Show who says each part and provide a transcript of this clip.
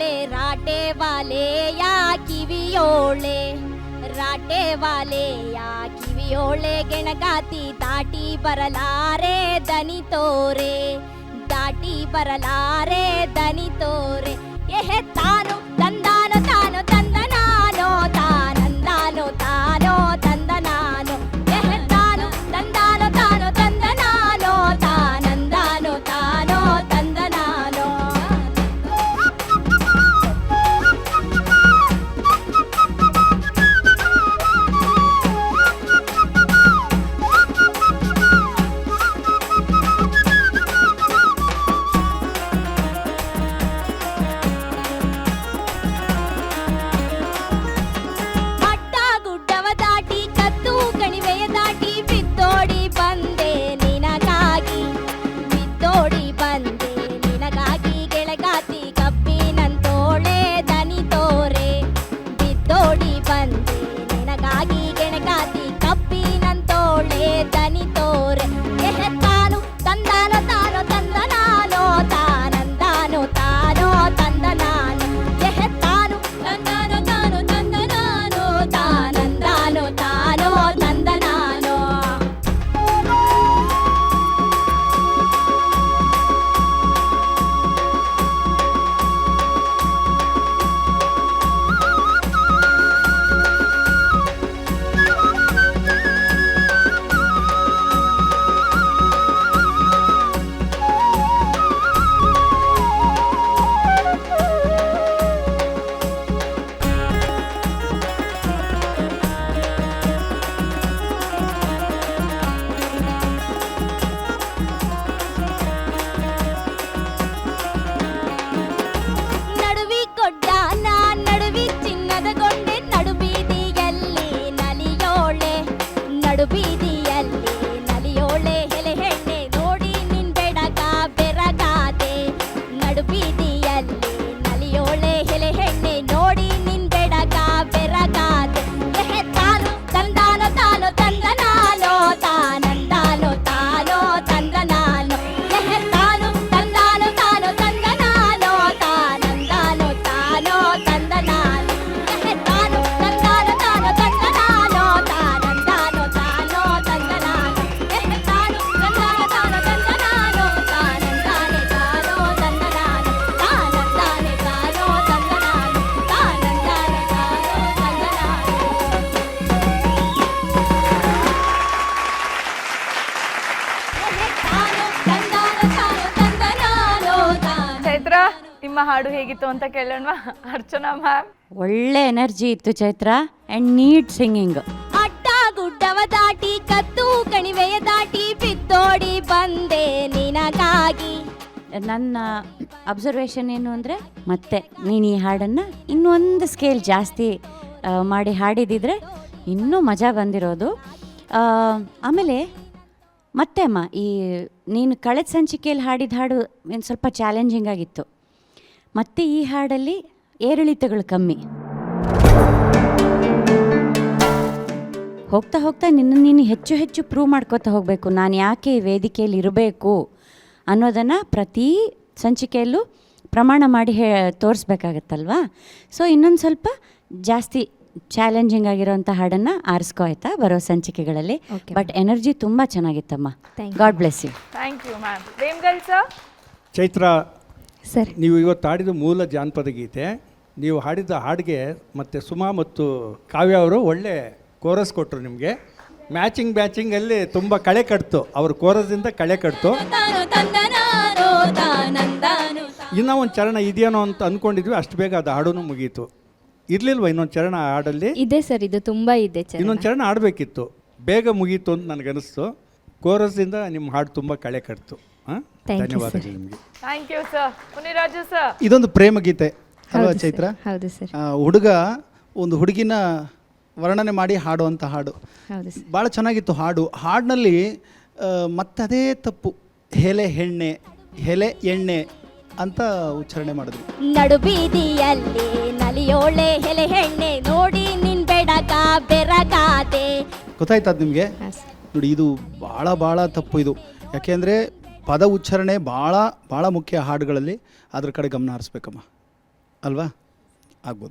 Speaker 1: ಕಿವಿಯೋಳೆ ರಾಟೆ ವಾಲೆಯ ಕಿವಿಯೋಳೆ ರಾಟೆ ವಾಲೆಯ ಕಿವಿಯೋಳೆ ಗೆಣಗಾತಿ ದಾಟಿ ಬರಲಾರೆ ದನಿ ತೋರೆ ದಾಟಿ ಬರಲಾರೆ ದನಿ ತೋರೆ ಎಹೆ ತಾನು ತಂದಾನು ತಾನು ತಂದ ನಾನು ತಾನಂದಾನು ತಾನೋ ತಂದ ನಾನು ಎಹೆ ತಾನು ತಂದಾನು ತಾನು ತಂದ ನಾನು ತಾನಂದಾನು ತಾನೋ ತಂದ ನಾನು
Speaker 2: ನಿಮ್ಮ ಹಾಡು ಹೇಗಿತ್ತು ಅಂತ ಕೇಳೋಣ. ಅರ್ಚನಾ ಮ್ಯಾಮ್,
Speaker 3: ಒಳ್ಳೆ ಎನರ್ಜಿ ಇತ್ತು ಚೈತ್ರ ಅಂಡ್ ನೀಟ್ ಸಿಂಗಿಂಗ್.
Speaker 1: ಅಡ್ಡ ಗುಡ್ಡವ ದಾಟಿ ಕತ್ತು ಕಣಿವೆಯ ದಾಟಿ ಬಿತ್ತೋಡಿ ಬಂದೆ ನಿನಗಾಗಿ.
Speaker 3: ನನ್ನ ಅಬ್ಸರ್ವೇಷನ್ ಏನು ಅಂದರೆ, ಮತ್ತೆ ನೀನು ಈ ಹಾಡನ್ನು ಇನ್ನೊಂದು ಸ್ಕೇಲ್ ಜಾಸ್ತಿ ಮಾಡಿ ಹಾಡಿದಿದ್ರೆ ಇನ್ನೂ ಮಜಾ ಬಂದಿರೋದು. ಆಮೇಲೆ ಮತ್ತೆ ಅಮ್ಮ, ಈ ನೀನು ಕಳೆದ ಸಂಚಿಕೆಯಲ್ಲಿ ಹಾಡಿದ ಹಾಡು ಏನು ಸ್ವಲ್ಪ ಚಾಲೆಂಜಿಂಗ್ ಆಗಿತ್ತು. ಮತ್ತು ಈ ಹಾಡಲ್ಲಿ ಏರಿಳಿತಗಳು ಕಮ್ಮಿ. ಹೋಗ್ತಾ ಹೋಗ್ತಾ ನೀನು ಹೆಚ್ಚು ಹೆಚ್ಚು ಪ್ರೂವ್ ಮಾಡ್ಕೋತಾ ಹೋಗಬೇಕು, ನಾನು ಯಾಕೆ ಈ ವೇದಿಕೆಯಲ್ಲಿ ಇರಬೇಕು ಅನ್ನೋದನ್ನು ಪ್ರತಿ ಸಂಚಿಕೆಯಲ್ಲೂ ಪ್ರಮಾಣ ಮಾಡಿ ತೋರಿಸ್ಬೇಕಾಗತ್ತಲ್ವಾ. ಸೊ ಇನ್ನೊಂದು ಸ್ವಲ್ಪ ಜಾಸ್ತಿ ಚಾಲೆಂಜಿಂಗ್ ಆಗಿರೋಂಥ ಹಾಡನ್ನು ಆರಿಸ್ಕೋ ಆಯ್ತಾ ಬರೋ ಸಂಚಿಕೆಗಳಲ್ಲಿ. ಬಟ್ ಎನರ್ಜಿ ತುಂಬ ಚೆನ್ನಾಗಿತ್ತಮ್ಮ. God bless you.
Speaker 2: Thank you ma'am. Vemgal sir.
Speaker 4: Chaitra
Speaker 1: sir,
Speaker 4: ನೀವು ಇವತ್ತು ಹಾಡಿದ ಮೂಲ ಜಾನಪದ ಗೀತೆ, ನೀವು ಹಾಡಿದ ಹಾಡಿಗೆ ಮತ್ತು ಸುಮಾ ಮತ್ತು ಕಾವ್ಯ ಅವರು ಒಳ್ಳೆ ಕೋರಸ್ ಕೊಟ್ಟರು. ನಿಮಗೆ ಮ್ಯಾಚಿಂಗಲ್ಲಿ ತುಂಬ ಕಳೆ ಕಟ್ತು, ಅವ್ರ ಕೋರಸ್ದಿಂದ ಕಳೆ ಕಟ್ತು. ಇನ್ನೂ ಒಂದು ಚರಣ ಇದೆಯೇನೋ ಅಂತ ಅಂದ್ಕೊಂಡಿದ್ವಿ, ಅಷ್ಟು ಬೇಗ ಅದು ಹಾಡೂ ಮುಗೀತು. ಇರಲಿಲ್ವ ಇನ್ನೊಂದು ಚರಣ ಹಾಡಲ್ಲಿ?
Speaker 5: ಇದೆ ಸರ್, ಇದು ತುಂಬ ಇದೆ.
Speaker 4: ಇನ್ನೊಂದು ಚರಣ ಆಡಬೇಕಿತ್ತು, ಬೇಗ ಮುಗೀತು ಅಂತ ನನಗನ್ನಿಸ್ತು. ಕೋರಸ್ದಿಂದ ನಿಮ್ಮ ಹಾಡು ತುಂಬ ಕಳೆ ಕಟ್ತು. ಧನ್ಯವಾದಗಳು ನಿಮಗೆ.
Speaker 2: Thank you sir. Muniraju sir.
Speaker 6: ಇದೊಂದು ಪ್ರೇಮ ಗೀತೆ ಅಲ್ವಾ ಚೈತ್ರ?
Speaker 5: ಹೌದು ಸರ್.
Speaker 6: ಹುಡುಗ ಒಂದು ಹುಡುಗಿನ ವರ್ಣನೆ ಮಾಡಿ ಹಾಡುವಂಥ ಹಾಡು.
Speaker 5: ಹೌದು ಸರ್.
Speaker 6: ಭಾಳ ಚೆನ್ನಾಗಿತ್ತು ಹಾಡು. ಹಾಡಿನಲ್ಲಿ ಮತ್ತದೇ ತಪ್ಪು, ಹೆಲೆ ಹೆಣ್ಣೆ ಹೆಲೆ ಎಣ್ಣೆ ಅಂತ ಉಚ್ಚಾರಣೆ ಮಾಡಿದ್ರು.
Speaker 1: ನಡುಬೀದಿಯಲ್ಲಿ ನಲಿಯೋಳೆ ಹೆಲೆ ಹೆಣ್ಣೆ ನೋಡಿ ನಿನ್ ಬೆಡಗ ಬೆರಗಾದೆ.
Speaker 6: ಗೊತ್ತಾಯ್ತದ ನಿಮಗೆ? ನೋಡಿ, ಇದು ಭಾಳ ತಪ್ಪು ಇದು. ಯಾಕೆಂದರೆ ಪದ ಉಚ್ಚಾರಣೆ ಭಾಳ ಮುಖ್ಯ ಹಾಡುಗಳಲ್ಲಿ. ಅದ್ರ ಕಡೆ ಗಮನ ಹರಿಸ್ಬೇಕಮ್ಮ. ಅಲ್ವಾ ಆಗ್ಬೋದು.